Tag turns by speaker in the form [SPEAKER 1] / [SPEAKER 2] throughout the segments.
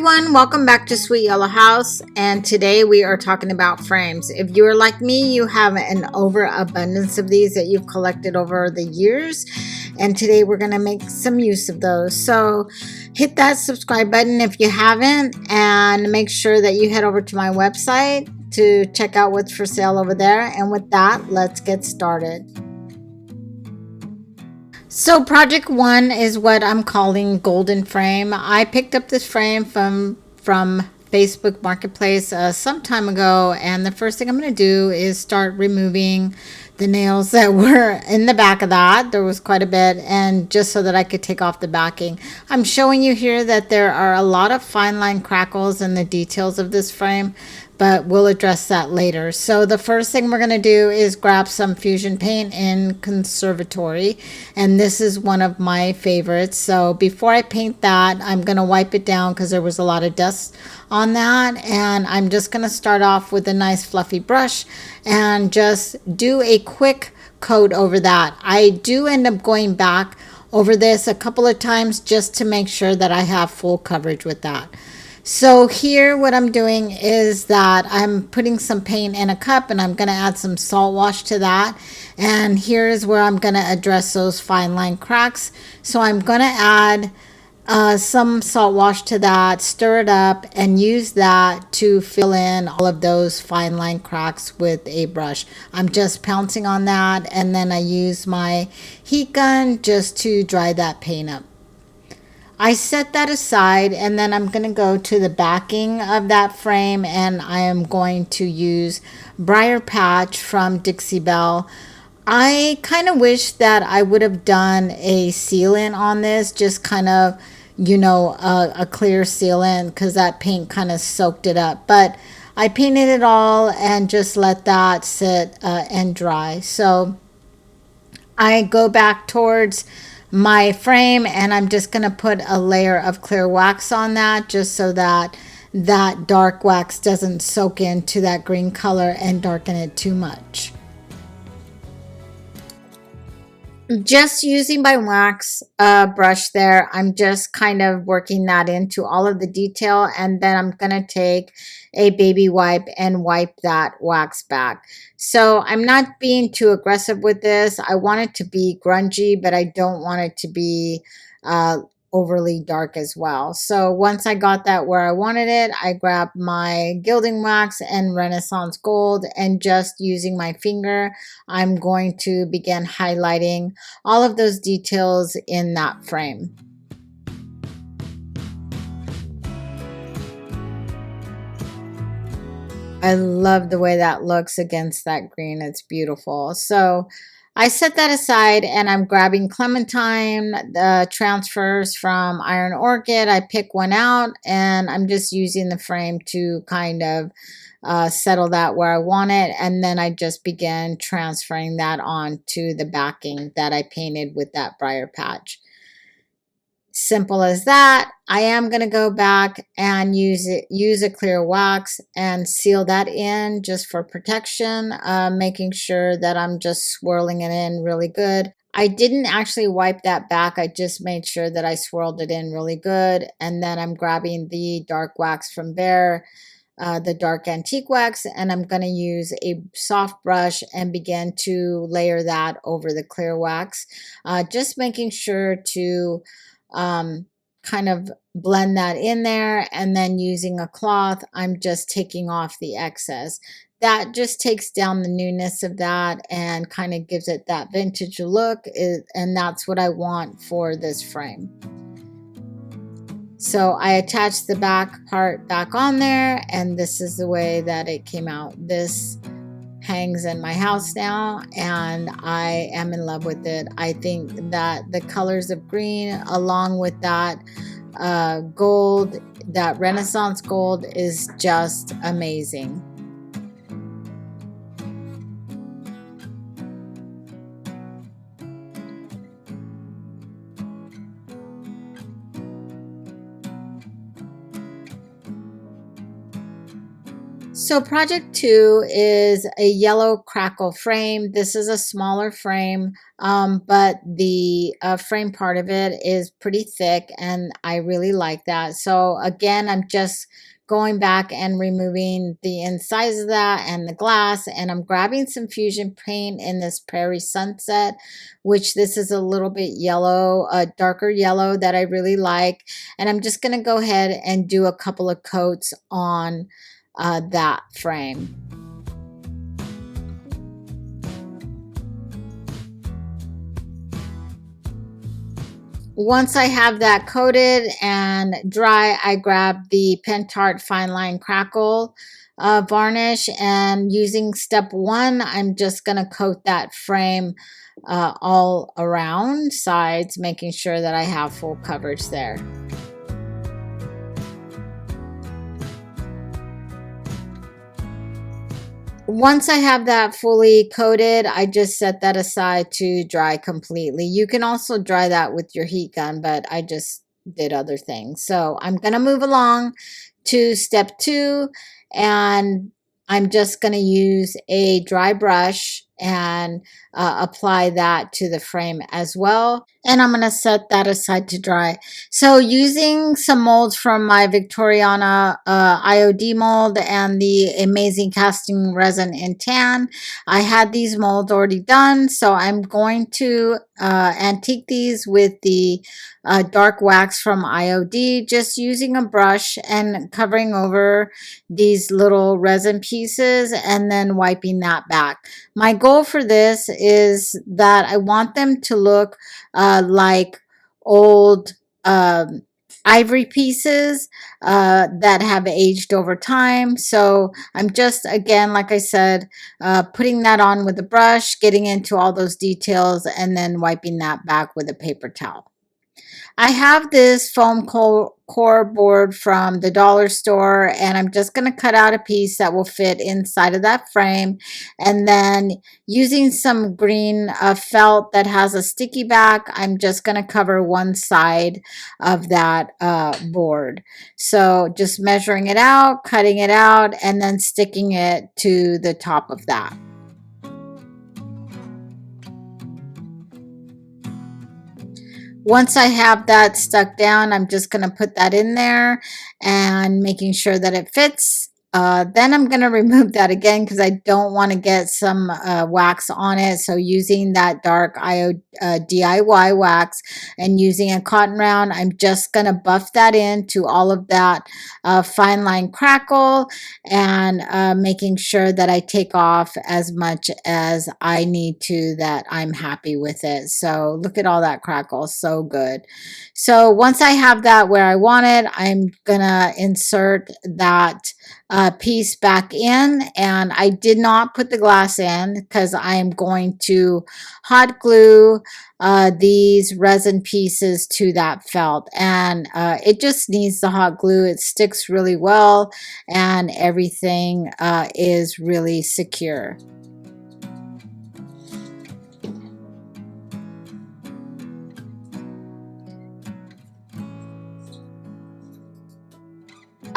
[SPEAKER 1] everyone, welcome back to Sweet Yellow House, and today we are talking about frames. If you're like me, you have an overabundance of these that you've collected over the years, and today we're going to make some use of those. So hit that subscribe button if you haven't, and make sure that you head over to my website to check out what's for sale over there. And with that, let's get started. So project one is what I'm calling golden frame. I picked up this frame from Facebook Marketplace some time ago, and the first thing I'm going to do is start removing the nails that were in the back of that. There was quite a bit, and just so that I could take off the backing. I'm showing you here that there are a lot of fine line crackles in the details of this frame, but we'll address that later. So the first thing we're going to do is grab some fusion paint in Conservatory, and this is one of my favorites. So before I paint that, I'm going to wipe it down because there was a lot of dust on that, and I'm just going to start off with a nice fluffy brush and just do a quick coat over that. I do end up going back over this a couple of times just to make sure that I have full coverage with that. So here what I'm doing is that I'm putting some paint in a cup, and I'm going to add some salt wash to that. And here's where I'm going to address those fine line cracks. So I'm going to add some salt wash to that, stir it up, and use that to fill in all of those fine line cracks with a brush. I'm just pouncing on that, and then I use my heat gun just to dry that paint up. I set that aside, and then I'm going to go to the backing of that frame, and I am going to use Briar Patch from Dixie Belle. I kind of wish that I would have done a sealant on this, just kind of, a clear sealant, because that paint kind of soaked it up. But I painted it all and just let that sit and dry. So I go back towards my frame, and I'm just going to put a layer of clear wax on that, just so that that dark wax doesn't soak into that green color and darken it too much. Just using my wax brush there, I'm just kind of working that into all of the detail, and then I'm going to take a baby wipe and wipe that wax back. So I'm not being too aggressive with this. I want it to be grungy, but I don't want it to be overly dark as well. So once I got that where I wanted it, I grabbed my Gilding wax and Renaissance Gold, and just using my finger, I'm going to begin highlighting all of those details in that frame. I love the way that looks against that green. It's beautiful. So I set that aside, and I'm grabbing Clementine, the transfers from Iron Orchid. I pick one out, and I'm just using the frame to kind of settle that where I want it. And then I just begin transferring that on to the backing that I painted with that Briar Patch. Simple as that. I am going to go back and use a clear wax and seal that in just for protection, making sure that I'm just swirling it in really good. I didn't actually wipe that back. I just made sure that I swirled it in really good. And then I'm grabbing the dark wax from there, the dark antique wax, and I'm going to use a soft brush and begin to layer that over the clear wax, just making sure to kind of blend that in there, and then using a cloth, I'm just taking off the excess. That just takes down the newness of that and kind of gives it that vintage look, and that's what I want for this frame. So I attached the back part back on there, and this is the way that it came out. This hangs in my house now, and I am in love with it. I think that the colors of green along with that gold, that Renaissance gold, is just amazing. So project 2 is a yellow crackle frame. This is a smaller frame, but the frame part of it is pretty thick and I really like that. So again, I'm just going back and removing the insides of that and the glass, and I'm grabbing some fusion paint in this Prairie Sunset, which this is a little bit yellow, a darker yellow that I really like. And I'm just going to go ahead and do a couple of coats on that frame. Once I have that coated and dry, I grab the Pentart Fine Line Crackle varnish, and using step 1, I'm just going to coat that frame all around sides, making sure that I have full coverage there. Once I have that fully coated, I just set that aside to dry completely. You can also dry that with your heat gun, but I just did other things. So I'm going to move along to step 2, and I'm just going to use a dry brush and apply that to the frame as well. And I'm going to set that aside to dry. So using some molds from my Victoriana IOD mold and the amazing casting resin in tan, I had these molds already done. So I'm going to antique these with the dark wax from IOD, just using a brush and covering over these little resin pieces and then wiping that back. My goal for this is that I want them to look like old ivory pieces that have aged over time. So I'm just, again, like I said, putting that on with a brush, getting into all those details, and then wiping that back with a paper towel. I have this foam core board from the dollar store, and I'm just going to cut out a piece that will fit inside of that frame, and then using some green felt that has a sticky back, I'm just going to cover one side of that board. So just measuring it out, cutting it out, and then sticking it to the top of that. Once I have that stuck down, I'm just going to put that in there and making sure that it fits. Then I'm going to remove that again because I don't want to get some wax on it. So using that dark DIY wax and using a cotton round, I'm just going to buff that into all of that fine line crackle and making sure that I take off as much as I need to, that I'm happy with it. So look at all that crackle, so good. So once I have that where I want it, I'm going to insert that piece back in, and I did not put the glass in because I'm going to hot glue these resin pieces to that felt, and it just needs the hot glue. It sticks really well and everything is really secure.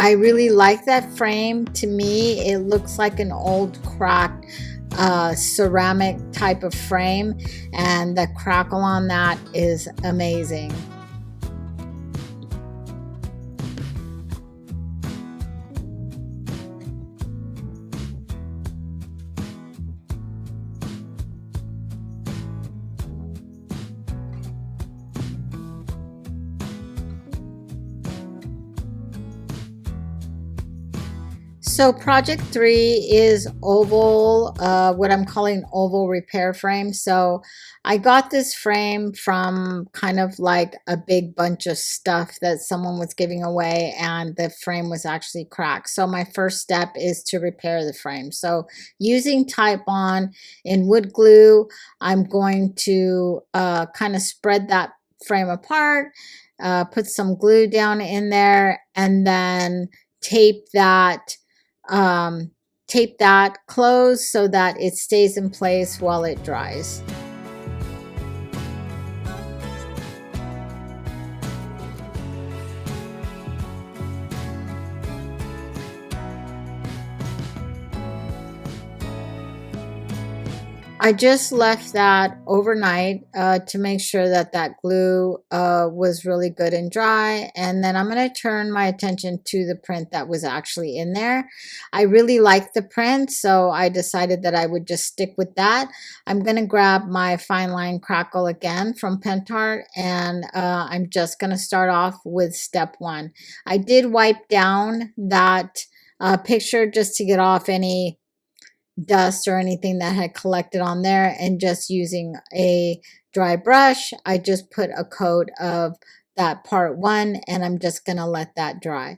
[SPEAKER 1] I really like that frame. To me, it looks like an old cracked ceramic type of frame, and the crackle on that is amazing. So project 3 is oval, what I'm calling oval repair frame. So I got this frame from kind of like a big bunch of stuff that someone was giving away, and the frame was actually cracked. So my first step is to repair the frame. So using Type On in wood glue, I'm going to kind of spread that frame apart, put some glue down in there, and then tape that closed so that it stays in place while it dries. I just left that overnight to make sure that that glue was really good and dry. And then I'm going to turn my attention to the print that was actually in there. I really liked the print, so I decided that I would just stick with that. I'm going to grab my fine line crackle again from Pentart, and I'm just going to start off with step one. I did wipe down that picture just to get off any dust or anything that had collected on there, and just using a dry brush I just put a coat of that part one, and I'm just going to let that dry.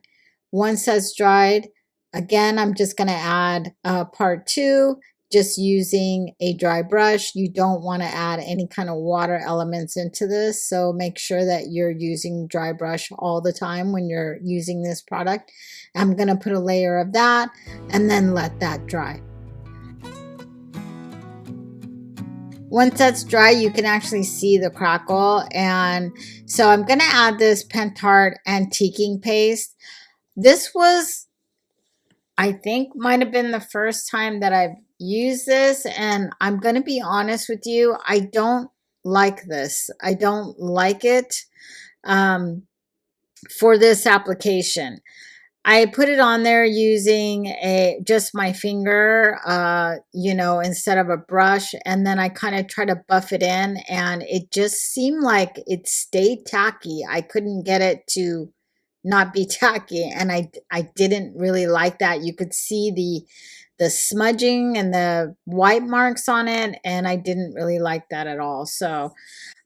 [SPEAKER 1] Once that's dried, again I'm just going to add part two, just using a dry brush. You don't want to add any kind of water elements into this, so make sure that you're using dry brush all the time when you're using this product. I'm going to put a layer of that and then let that dry. Once that's dry, you can actually see the crackle. And so I'm going to add this Pentart antiquing paste. This was, I think, might have been the first time that I've used this. And I'm going to be honest with you, I don't like this. I don't like it for this application. I put it on there using just my finger, instead of a brush. And then I kind of try to buff it in, and it just seemed like it stayed tacky. I couldn't get it to not be tacky. And I didn't really like that. You could see the smudging and the white marks on it, and I didn't really like that at all. So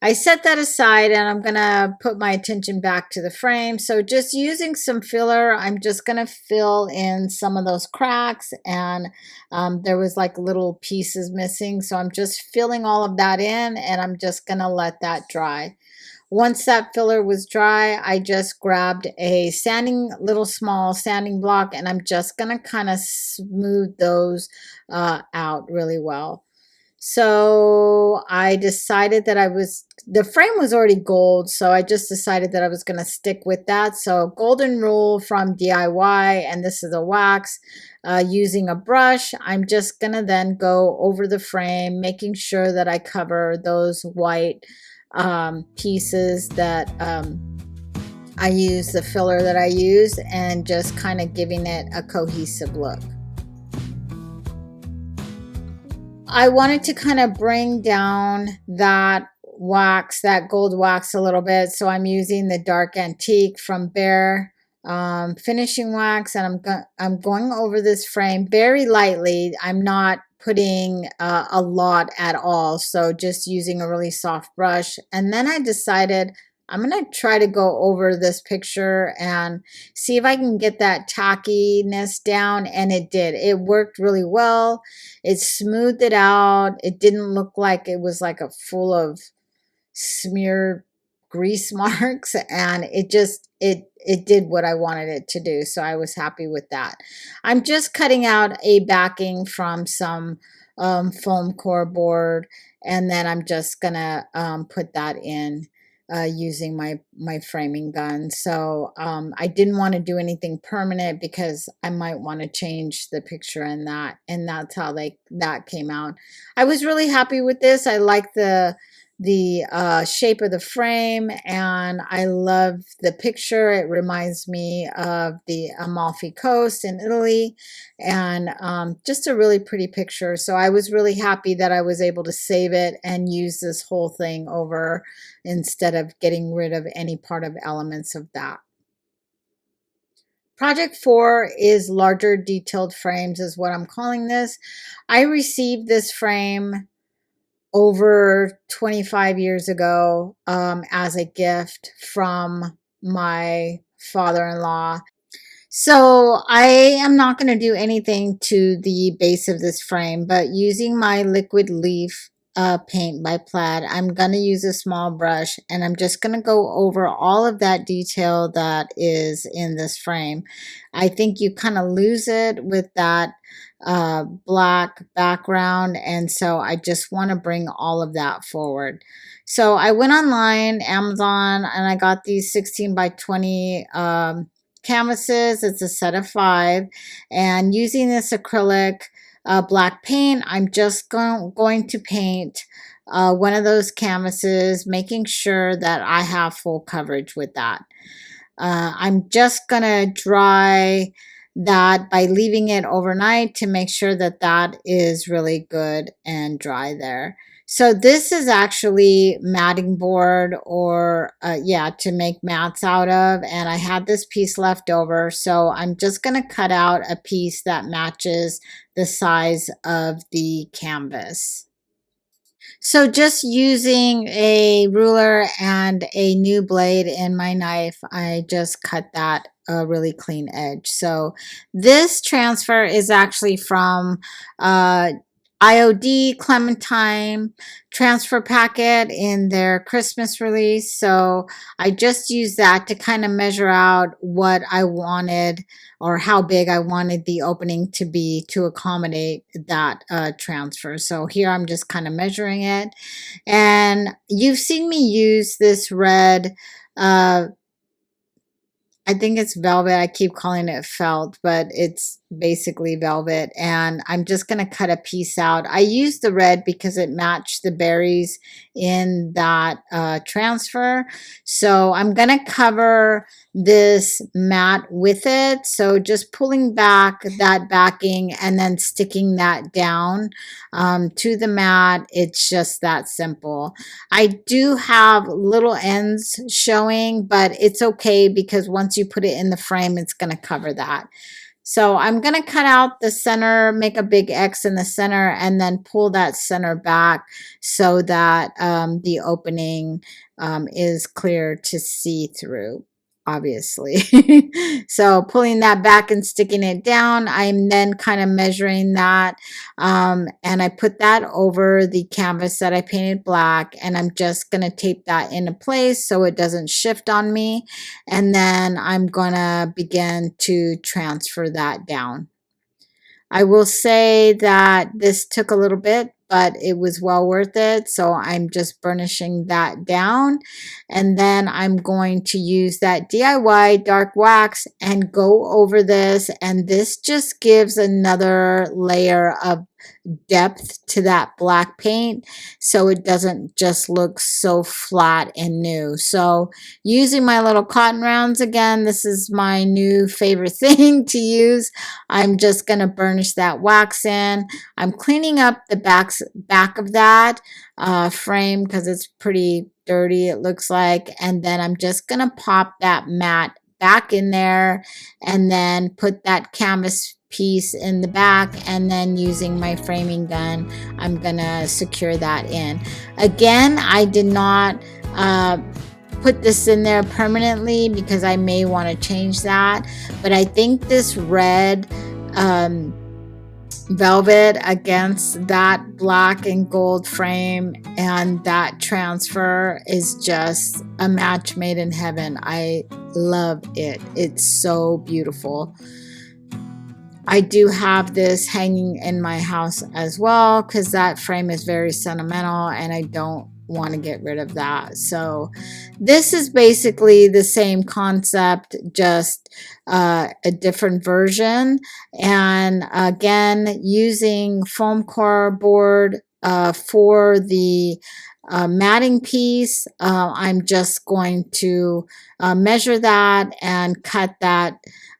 [SPEAKER 1] I set that aside, and I'm going to put my attention back to the frame. So just using some filler, I'm just going to fill in some of those cracks, and there was like little pieces missing. So I'm just filling all of that in, and I'm just going to let that dry. Once that filler was dry, I just grabbed a little small sanding block, and I'm just going to kind of smooth those out really well. So I decided that the frame was already gold, so I just decided that I was going to stick with that. So golden rule from DIY, and this is a wax. Using a brush, I'm just going to then go over the frame, making sure that I cover those white pieces that I use, the filler that I use, and just kind of giving it a cohesive look. I wanted to kind of bring down that wax, that gold wax, a little bit. So I'm using the dark antique from Bear finishing wax, and I'm going over this frame very lightly. I'm not putting a lot at all. So just using a really soft brush. And then I decided I'm going to try to go over this picture and see if I can get that tackiness down. And it did. It worked really well. It smoothed it out. It didn't look like it was like a full of smeared grease marks. And it did what I wanted it to do. So I was happy with that. I'm just cutting out a backing from some foam core board. And then I'm just going to put that in. Using my framing gun. So I didn't want to do anything permanent because I might want to change the picture, and that's how that came out. I was really happy with this. I like the shape of the frame, and I love the picture. It reminds me of the Amalfi Coast in Italy, and just a really pretty picture. So I was really happy that I was able to save it and use this whole thing over instead of getting rid of any part of elements of that. Project 4 is larger detailed frames, is what I'm calling this. I received this frame over 25 years ago as a gift from my father-in-law. So I am not going to do anything to the base of this frame, but using my liquid leaf paint by Plaid, I'm going to use a small brush, and I'm just going to go over all of that detail that is in this frame. I think you kind of lose it with that black background, and so I just want to bring all of that forward. So I went online, Amazon, and I got these 16 by 20 canvases. It's a set of 5, and using this acrylic, black paint, I'm just going to paint one of those canvases, making sure that I have full coverage with that. I'm just gonna dry that by leaving it overnight to make sure that that is really good and dry there. So this is actually matting board, or yeah, to make mats out of, and I had this piece left over, so I'm just gonna cut out a piece that matches the size of the canvas. So just using a ruler and a new blade in my knife, I just cut that a really clean edge. So this transfer is actually from IOD Clementine transfer packet in their Christmas release. So I just used that to kind of measure out what I wanted, or how big I wanted the opening to be to accommodate that transfer. So here I'm just kind of measuring it. And you've seen me use this red, I think it's velvet. I keep calling it felt, but it's basically velvet. And I'm just going to cut a piece out. I used the red because it matched the berries in that transfer. So I'm going to cover this mat with it. So just pulling back that backing and then sticking that down to the mat. It's just that simple. I do have little ends showing, but it's okay because once you put it in the frame, it's going to cover that. So I'm going to cut out the center, make a big X in the center, and then pull that center back so that the opening is clear to see through, obviously. So pulling that back and sticking it down, I'm then kind of measuring that, and I put that over the canvas that I painted black, and I'm just going to tape that into place so it doesn't shift on me, and then I'm going to begin to transfer that down. I will say that this took a little bit, but it was well worth it. So I'm just burnishing that down. And then I'm going to use that DIY dark wax and go over this. And this just gives another layer of depth to that black paint, so it doesn't just look so flat and new. So using my little cotton rounds again, this is my new favorite thing to use. I'm just going to burnish that wax in. I'm cleaning up the back of that frame because it's pretty dirty, it looks like, and then I'm just going to pop that mat back in there and then put that canvas piece in the back, and then using my framing gun, I'm gonna secure that in. Again, I did not put this in there permanently because I may want to change that, but I think this red velvet against that black and gold frame and that transfer is just a match made in heaven. I love it. It's so beautiful. I do have this hanging in my house as well because that frame is very sentimental and I don't want to get rid of that. So this is basically the same concept, just a different version. And again, using foam core board for the matting piece, I'm just going to measure that and cut that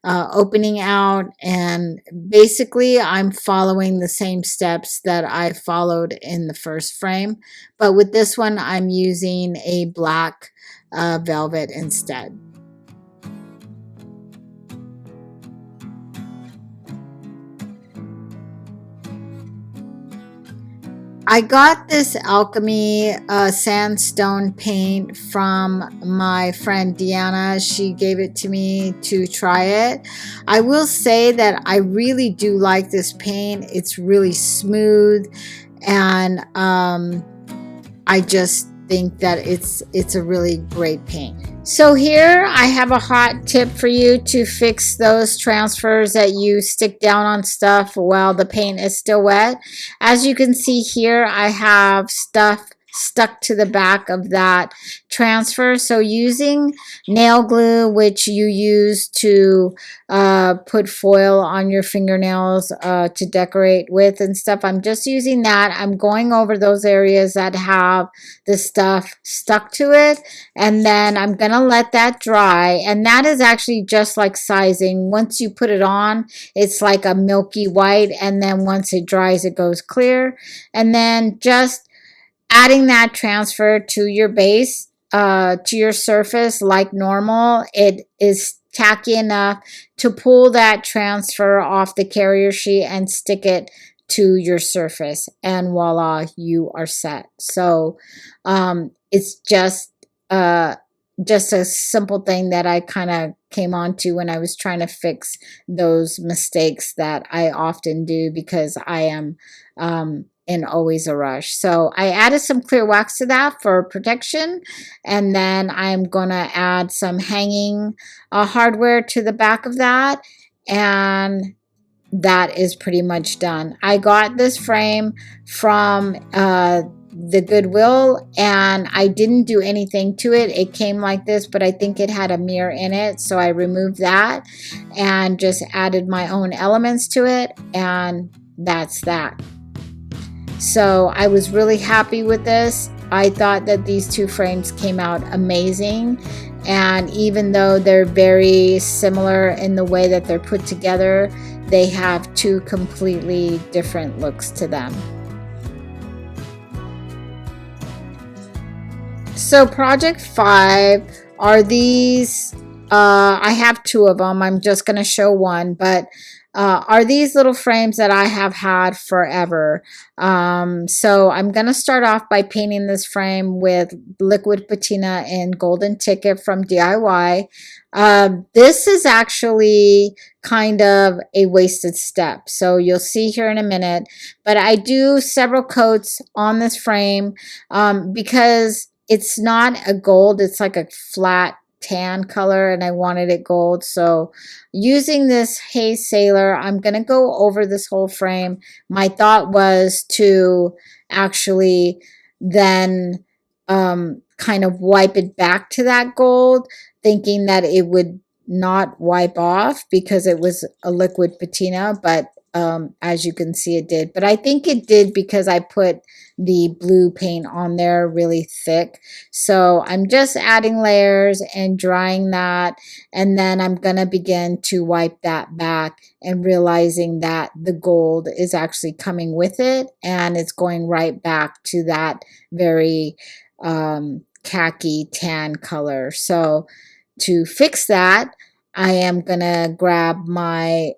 [SPEAKER 1] opening out, and basically I'm following the same steps that I followed in the first frame, but with this one I'm using a black velvet instead. I got this alchemy sandstone paint from my friend Deanna. She gave it to me to try it. I will say that I really do like this paint. It's really smooth, and I just think that it's a really great paint. So here I have a hot tip for you to fix those transfers that you stick down on stuff while the paint is still wet. As you can see here, I have stuff stuck to the back of that transfer. So using nail glue, which you use to put foil on your fingernails to decorate with and stuff, I'm just using that. I'm going over those areas that have the stuff stuck to it, and then I'm gonna let that dry. And that is actually just like sizing. Once you put it on, it's like a milky white, and then once it dries, it goes clear. And then just adding that transfer to your base, to your surface like normal. It is tacky enough to pull that transfer off the carrier sheet and stick it to your surface, and voila, you are set. So it's just a simple thing that I kind of came onto when I was trying to fix those mistakes that I often do because I am in always a rush. So I added some clear wax to that for protection, and then I'm gonna add some hanging hardware to the back of that, and that is pretty much done. I got this frame from the Goodwill, and I didn't do anything to it. It came like this, but I think it had a mirror in it, so I removed that and just added my own elements to it, and that's that. So I was really happy with this. I thought that these two frames came out amazing, and even though they're very similar in the way that they're put together, they have two completely different looks to them. So project 5 are these, I have 2 of them. I'm just going to show one, but are these little frames that I have had forever. So I'm going to start off by painting this frame with liquid patina in Golden Ticket from DIY. This is actually kind of a wasted step, so you'll see here in a minute, but I do several coats on this frame because it's not a gold, it's like a flat tan color, and I wanted it gold. So using this Hey Sailor, I'm going to go over this whole frame. My thought was to actually then kind of wipe it back to that gold, thinking that it would not wipe off because it was a liquid patina, but as you can see, it did. But I think it did because I put the blue paint on there really thick. So I'm just adding layers and drying that, and then I'm going to begin to wipe that back and realizing that the gold is actually coming with it, and it's going right back to that very khaki tan color. So to fix that, I am going to grab my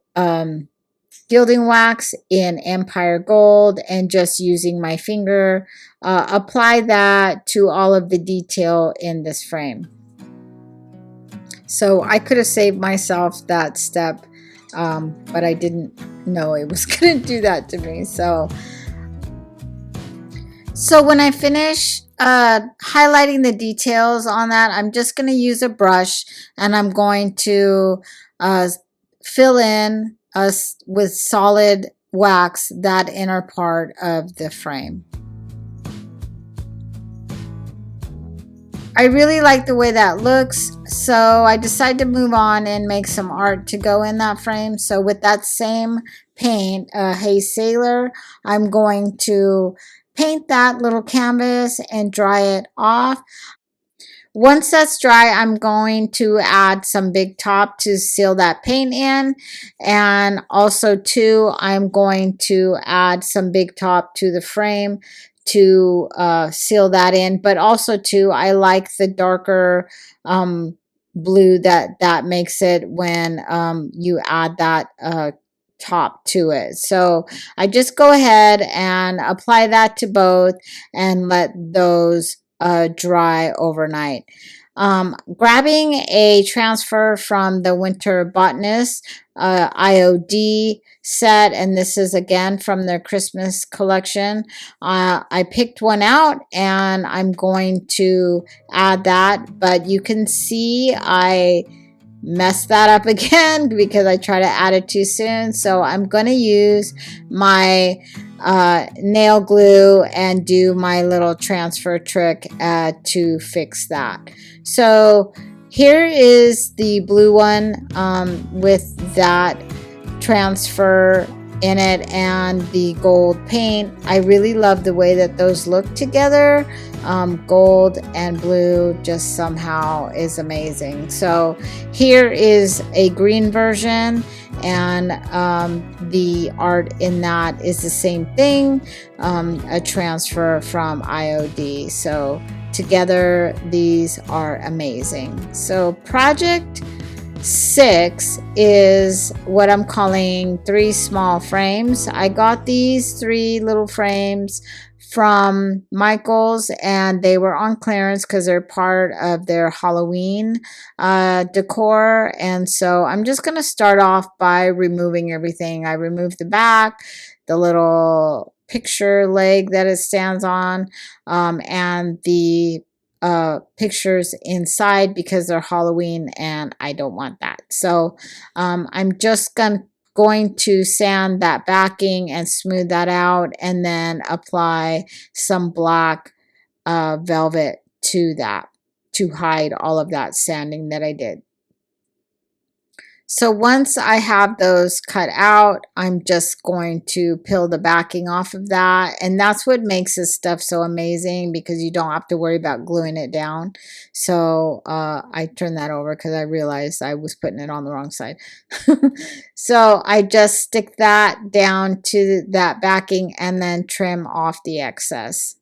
[SPEAKER 1] gilding wax in Empire Gold and just using my finger apply that to all of the detail in this frame. So I could have saved myself that step, but I didn't know it was going to do that to me. So when I finish highlighting the details on that, I'm just going to use a brush, and I'm going to fill in with solid wax that inner part of the frame. I really like the way that looks, so I decided to move on and make some art to go in that frame. So with that same paint, Hey Sailor, I'm going to paint that little canvas and dry it off. Once that's dry, I'm going to add some Big Top to seal that paint in, and also too, I'm going to add some Big Top to the frame to seal that in. But also too, I like the darker blue that makes it when you add that top to it. So I just go ahead and apply that to both and let those dry overnight. Grabbing a transfer from the Winter Botanist IOD set, and this is again from their Christmas collection. I picked one out and I'm going to add that, but you can see I messed that up again because I tried to add it too soon. So I'm going to use my nail glue and do my little transfer trick to fix that. So here is the blue one with that transfer in it and the gold paint. I really love the way that those look together. Gold and blue just somehow is amazing. So here is a green version, and the art in that is the same thing, a transfer from IOD. So together these are amazing. So project 6 is what I'm calling 3 small frames. I got these 3 little frames from Michael's, and they were on clearance because they're part of their Halloween decor. And so I'm just going to start off by removing everything. I removed the back, the little picture leg that it stands on, and the pictures inside because they're Halloween and I don't want that. So I'm just going to sand that backing and smooth that out, and then apply some black velvet to that to hide all of that sanding that I did. So once I have those cut out, I'm just going to peel the backing off of that. And that's what makes this stuff so amazing, because you don't have to worry about gluing it down. So I turned that over because I realized I was putting it on the wrong side. So I just stick that down to that backing and then trim off the excess.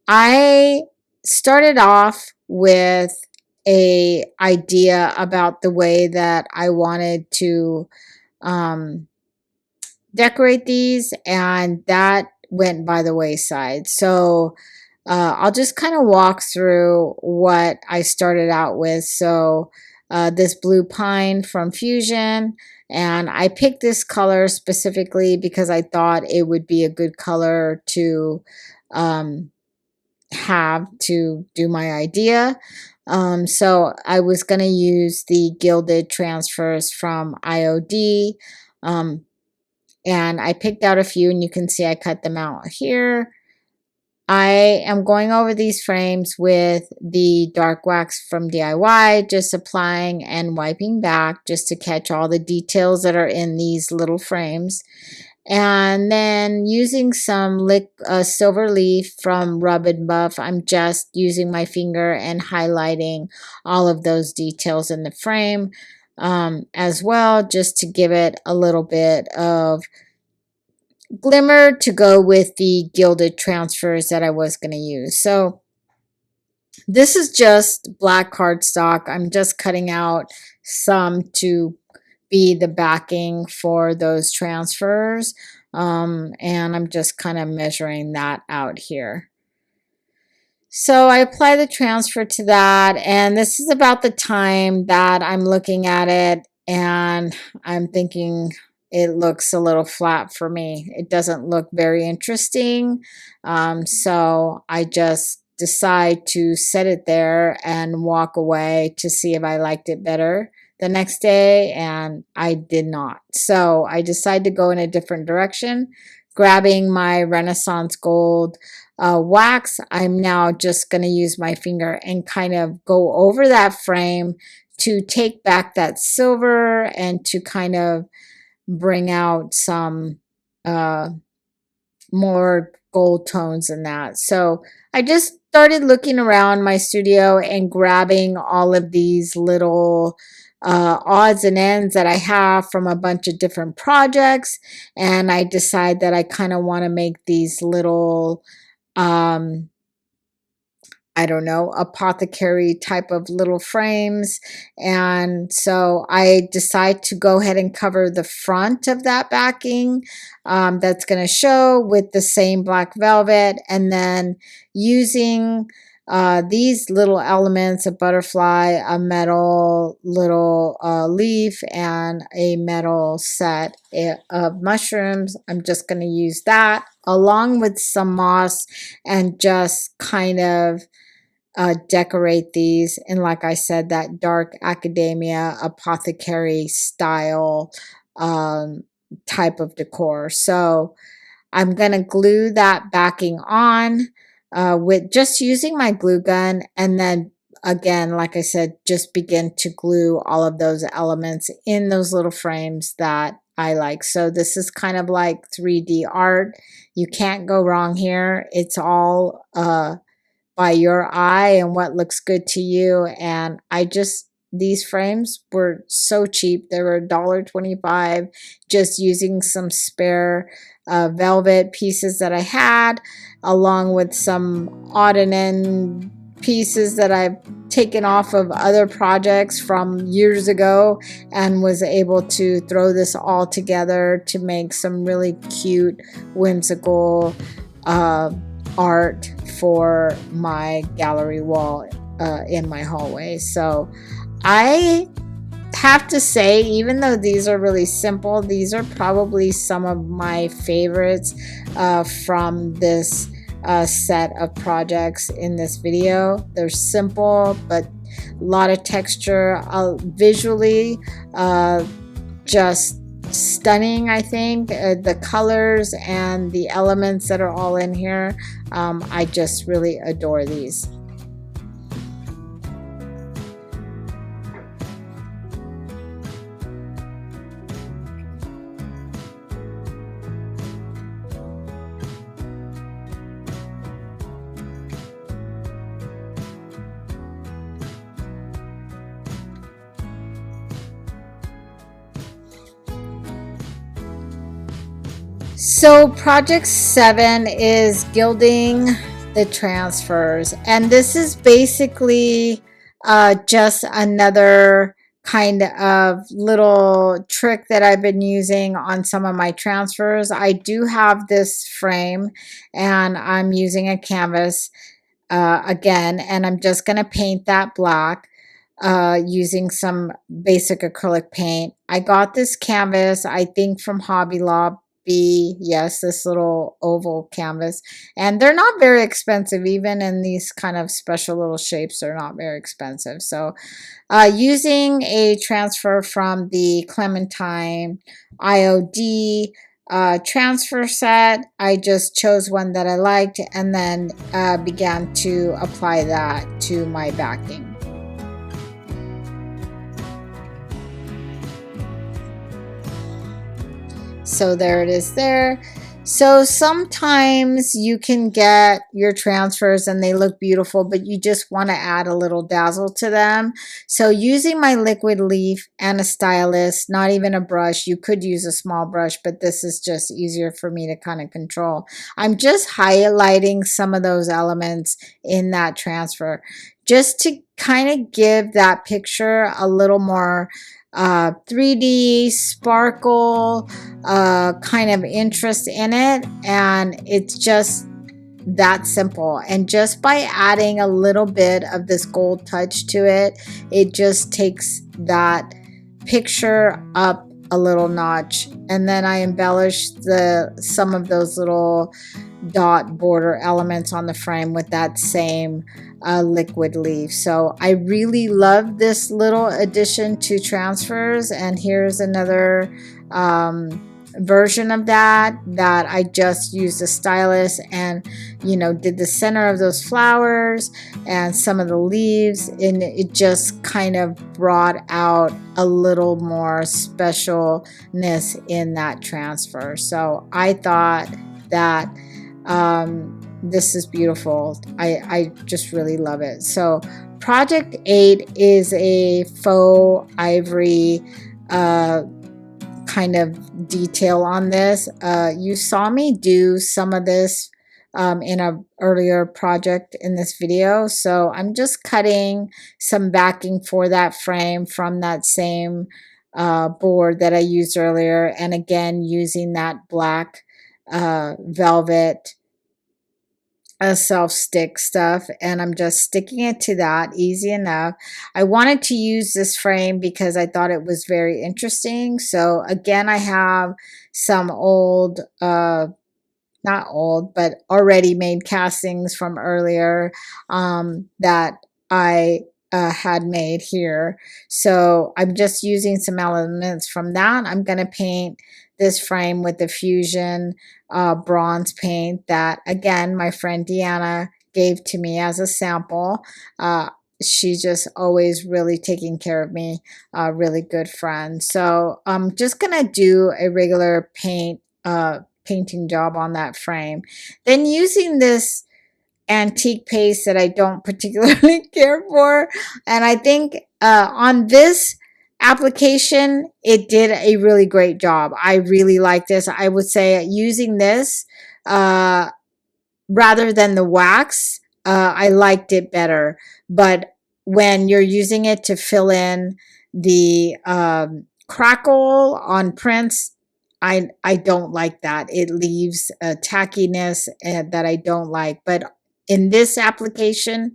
[SPEAKER 1] I started off with a idea about the way that I wanted to decorate these, and that went by the wayside. So I'll just kind of walk through what I started out with. So this blue pine from Fusion, and I picked this color specifically because I thought it would be a good color to have to do my idea. So I was going to use the gilded transfers from IOD, and I picked out a few, and you can see I cut them out here. I am going over these frames with the dark wax from DIY, just applying and wiping back just to catch all the details that are in these little frames. And then using some silver leaf from Rub and Buff, I'm just using my finger and highlighting all of those details in the frame as well, just to give it a little bit of glimmer to go with the gilded transfers that I was going to use. So this is just black cardstock. I'm just cutting out some to be the backing for those transfers, and I'm just kind of measuring that out here. So I apply the transfer to that, and this is about the time that I'm looking at it and I'm thinking it looks a little flat for me. It doesn't look very interesting, so I just decide to set it there and walk away to see if I liked it better the next day, and I did not. So I decided to go in a different direction, grabbing my Renaissance Gold wax. I'm now just going to use my finger and kind of go over that frame to take back that silver and to kind of bring out some more gold tones in that. So I just started looking around my studio and grabbing all of these little odds and ends that I have from a bunch of different projects, and I decide that I kind of want to make these little I don't know, apothecary type of little frames. And so I decide to go ahead and cover the front of that backing that's going to show with the same black velvet, and then using these little elements, a butterfly, a metal little leaf, and a metal set of mushrooms. I'm just going to use that along with some moss and just kind of decorate these in, like I said, that dark academia apothecary style type of decor. So I'm going to glue that backing on with just using my glue gun, and then again, like I said, just begin to glue all of those elements in those little frames that I like. So this is kind of like 3D art. You can't go wrong here. It's all by your eye and what looks good to you. And these frames were so cheap. They were $1.25, just using some spare velvet pieces that I had, along with some odd and end pieces that I've taken off of other projects from years ago, and was able to throw this all together to make some really cute, whimsical art for my gallery wall in my hallway. So I have to say, even though these are really simple, these are probably some of my favorites from this set of projects in this video. They're simple, but a lot of texture, visually just stunning. I think the colors and the elements that are all in here, I just really adore these. So project 7 is gilding the transfers, and this is basically just another kind of little trick that I've been using on some of my transfers. I do have this frame, and I'm using a canvas again, and I'm just going to paint that black using some basic acrylic paint. I got this canvas, I think, from Hobby Lobby. Yes, this little oval canvas, and they're not very expensive. Even in these kind of special little shapes, they're not very expensive. So using a transfer from the Clementine IOD transfer set, I just chose one that I liked, and then began to apply that to my backing. So there it is there. So sometimes you can get your transfers and they look beautiful, but you just want to add a little dazzle to them. So using my liquid leaf and a stylus, not even a brush, you could use a small brush, but this is just easier for me to kind of control. I'm just highlighting some of those elements in that transfer, just to kind of give that picture a little more 3D sparkle kind of interest in it, and it's just that simple. And just by adding a little bit of this gold touch to it, it just takes that picture up a little notch. And then I embellished some of those little dot border elements on the frame with that same liquid leaf. So I really love this little addition to transfers, and here's another version of that I just used a stylus and did the center of those flowers and some of the leaves, and it just kind of brought out a little more specialness in that transfer. So I thought that this is beautiful. I just really love it. So project 8 is a faux ivory kind of detail on this. You saw me do some of this in an earlier project in this video. So I'm just cutting some backing for that frame from that same board that I used earlier, and again using that black velvet self-stick stuff, and I'm just sticking it to that, easy enough. I wanted to use this frame because I thought it was very interesting. So again, I have some old not old, but already made castings from earlier that I had made here. So I'm just using some elements from that. I'm going to paint this frame with the fusion bronze paint that, again, my friend Deanna gave to me as a sample. She's just always really taking care of me, a really good friend. So I'm just gonna do a regular painting job on that frame. Then using this antique paste that I don't particularly care for, and I think on this application it did a really great job. I really like this. I would say using this uh, rather than the wax, I liked it better. But when you're using it to fill in the crackle on prints, I don't like that. It leaves a tackiness that I don't like. But in this application,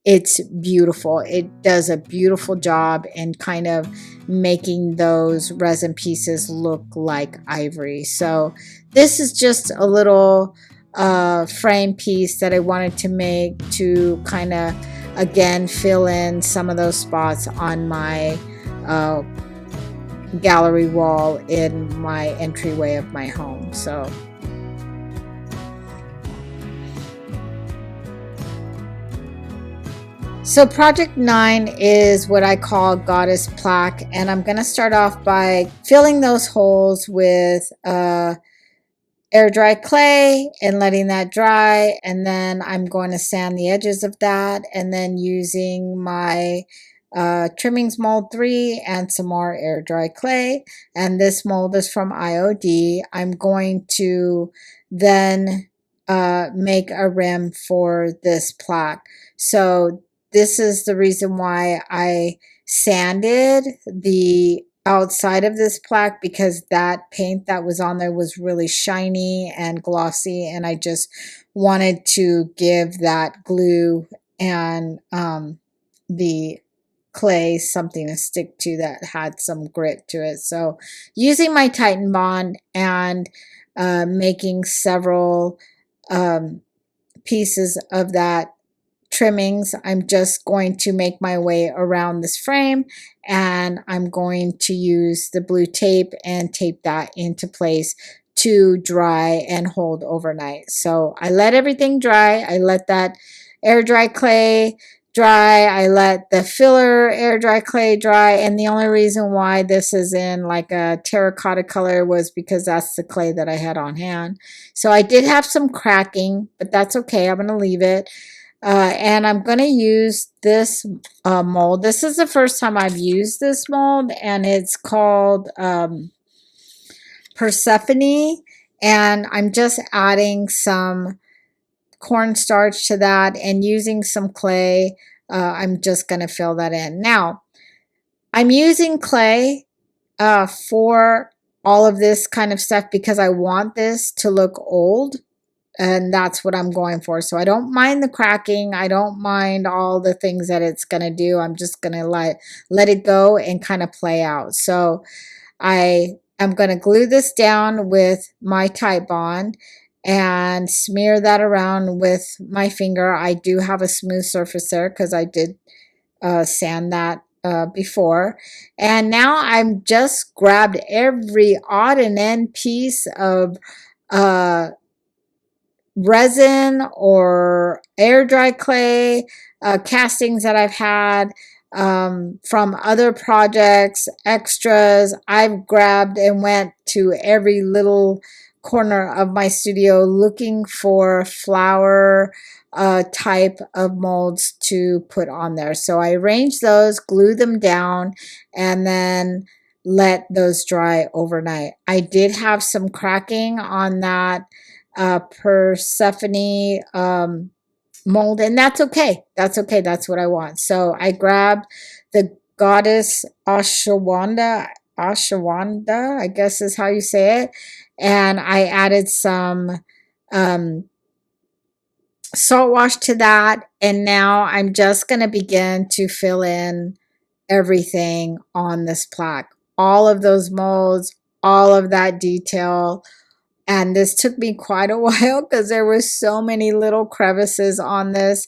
[SPEAKER 1] it's beautiful. It does a beautiful job in kind of making those resin pieces look like ivory. So this is just a little frame piece that I wanted to make to kind of, again, fill in some of those spots on my gallery wall in my entryway of my home. So project 9 is what I call Goddess Plaque, and I'm going to start off by filling those holes with air dry clay and letting that dry, and then I'm going to sand the edges of that, and then using my trimmings mold 3 and some more air dry clay, and this mold is from IOD. I'm going to then make a rim for this plaque. So this is the reason why I sanded the outside of this plaque, because that paint that was on there was really shiny and glossy, and I just wanted to give that glue and the clay something to stick to that had some grit to it. So using my Titan Bond and making several pieces of that trimmings, I'm just going to make my way around this frame, and I'm going to use the blue tape and tape that into place to dry and hold overnight. So I let everything dry. I let that air dry clay dry. I let the filler air dry clay dry, and the only reason why this is in like a terracotta color was because that's the clay that I had on hand. So I did have some cracking, but that's okay. I'm going to leave it. And I'm going to use this mold. This is the first time I've used this mold, and it's called Persephone. And I'm just adding some cornstarch to that and using some clay. I'm just going to fill that in. Now, I'm using clay for all of this kind of stuff because I want this to look old. And that's what I'm going for. So I don't mind the cracking. I don't mind all the things that it's going to do. I'm just going to let it go and kind of play out. So I am going to glue this down with my Titebond and smear that around with my finger. I do have a smooth surface there because I did sand that before. And now I'm just grabbed every odd and end piece of resin or air dry clay castings that I've had from other projects, extras. I've grabbed and went to every little corner of my studio looking for flower type of molds to put on there. So I arranged those, glue them down, and then let those dry overnight. I did have some cracking on that Persephone mold, and that's okay. That's okay. That's what I want. So I grabbed the goddess Ashwanda, I guess is how you say it, and I added some salt wash to that, and now I'm just going to begin to fill in everything on this plaque. All of those molds, all of that detail. And this took me quite a while because there were so many little crevices on this.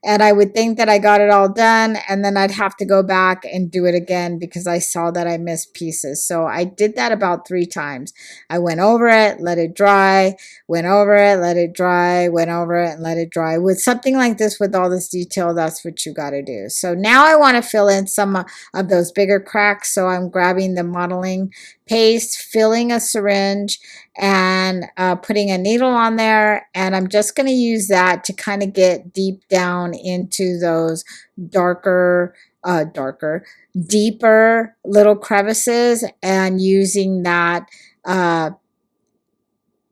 [SPEAKER 1] and I would think that I got it all done, and then I'd have to go back and do it again because I saw that I missed pieces. So I did that about 3 times. I went over it, let it dry, went over it, let it dry, went over it, and let it dry. With something like this, with all this detail, that's what you got to do. So now I want to fill in some of those bigger cracks. So I'm grabbing the modeling paste, filling a syringe, and putting a needle on there, and I'm just going to use that to kind of get deep down into those deeper little crevices, and using that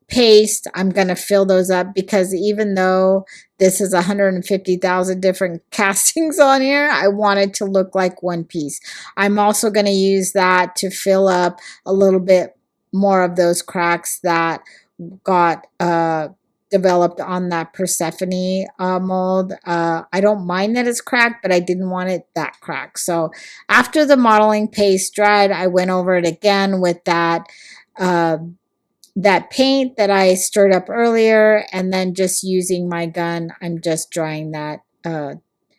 [SPEAKER 1] paste, I'm going to fill those up, because even though this is 150,000 different castings on here, I want it to look like one piece. I'm also going to use that to fill up a little bit more of those cracks that got developed on that Persephone mold. I don't mind that it's cracked, but I didn't want it that cracked. So after the modeling paste dried, I went over it again with that that paint that I stirred up earlier, and then just using my gun, I'm just drying that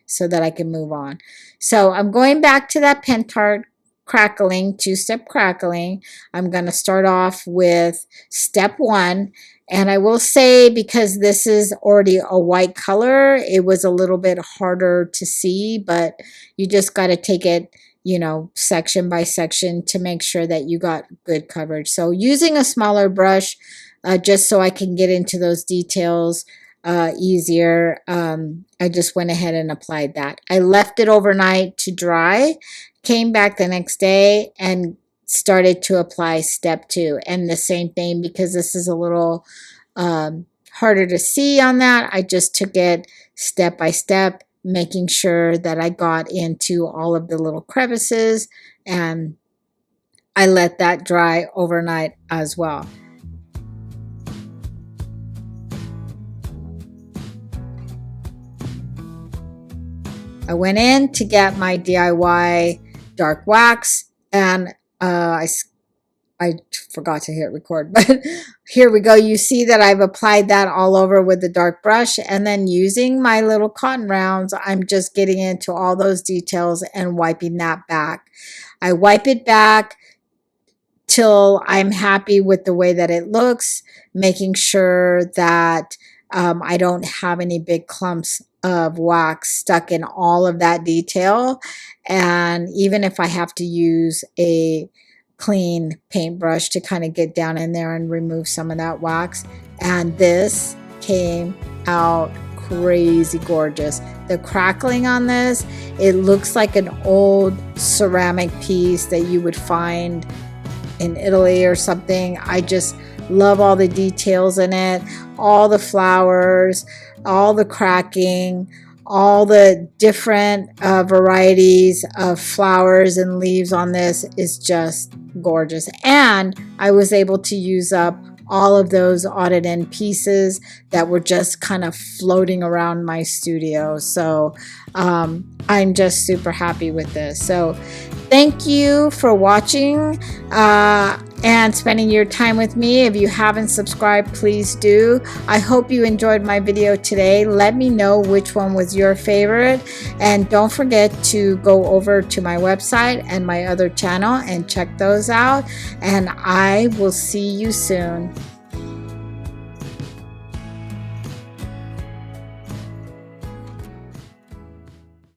[SPEAKER 1] so that I can move on. So I'm going back to that Pentart crackling, 2-step crackling. I'm going to start off with step 1. And I will say, because this is already a white color, it was a little bit harder to see, but you just got to take it, you know, section by section to make sure that you got good coverage. So using a smaller brush, just so I can get into those details easier, I just went ahead and applied that. I left it overnight to dry, came back the next day and started to apply step 2. And the same thing, because this is a little harder to see on that, I just took it step by step, making sure that I got into all of the little crevices, and I let that dry overnight as well. I went in to get my DIY dark wax, and I forgot to hit record, but here we go. You see that I've applied that all over with the dark brush, and then using my little cotton rounds, I'm just getting into all those details and wiping that back. I wipe it back till I'm happy with the way that it looks, making sure that I don't have any big clumps of wax stuck in all of that detail. And even if I have to use a clean paintbrush to kind of get down in there and remove some of that wax. And this came out crazy gorgeous. The crackling on this, it looks like an old ceramic piece that you would find in Italy or something. I just love all the details in it, all the flowers, all the cracking, all the different varieties of flowers and leaves on this is just gorgeous. And I was able to use up all of those odded end pieces that were just kind of floating around my studio. So I'm just super happy with this. So thank you for watching and spending your time with me. If you haven't subscribed, please do. I hope you enjoyed my video today. Let me know which one was your favorite. And don't forget to go over to my website and my other channel and check those out. And I will see you soon.